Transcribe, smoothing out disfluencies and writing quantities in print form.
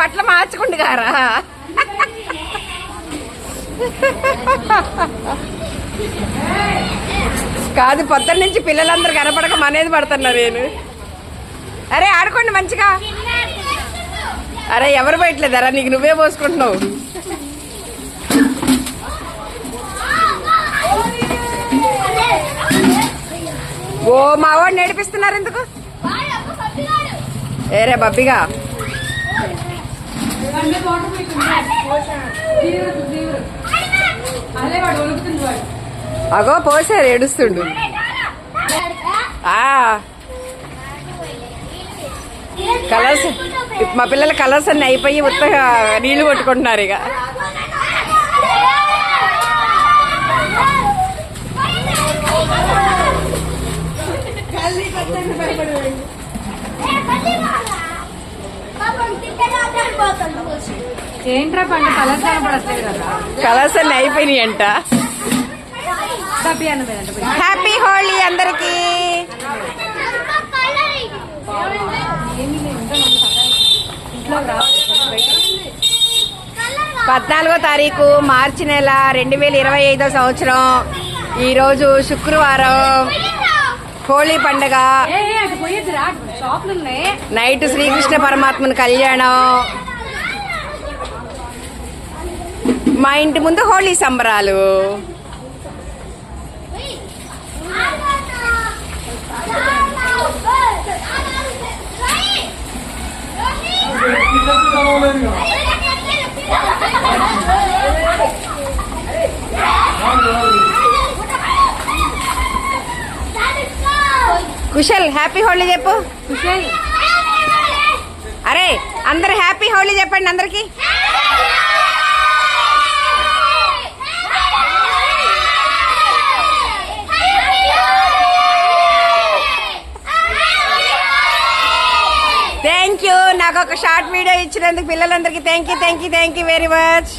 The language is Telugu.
బట్టలు మార్చుకుంటు గారా. కాదు, పొద్దున్న నుంచి పిల్లలందరూ కనపడక మనేది పడుతున్నా నేను. అరే ఆడుకోండి మంచిగా. అరే ఎవరు బయటలేదరా, నీకు నువ్వే పోసుకుంటున్నావు. ఓ మా వాడు నేర్పిస్తున్నారు ఎందుకు? ఏరే బబ్బిగా. అగో పోసారు, ఏడుస్తుండు. కలర్స్ మా పిల్లల కలర్స్ అన్ని అయిపోయి ఉత్తగా నీళ్లు కొట్టుకుంటున్నారు ఇక. ఏంట్రా పంట కలర్స్ కనపడట్లేదు కదా. కలర్స్ అన్ని అయిపోయినాయి అంట. హ్యాపీ హోలీ అందరికి. 14వ తారీఖు మార్చి నెల 2025 సంవత్సరం. ఈరోజు శుక్రవారం, హోలీ పండుగ. నైట్ శ్రీకృష్ణ పరమాత్మని కళ్యాణం. మా ఇంటి ముందు హోలీ సంబరాలు. కుశల్ హ్యాపీ హోలీ చెప్పు. కుశల్ అరే అందరు హ్యాపీ హోలీ చెప్పండి అందరికి. థ్యాంక్ యూ, నాకు ఒక షార్ట్ వీడియో ఇచ్చినందుకు పిల్లలందరికీ థ్యాంక్ యూ వెరీ మచ్.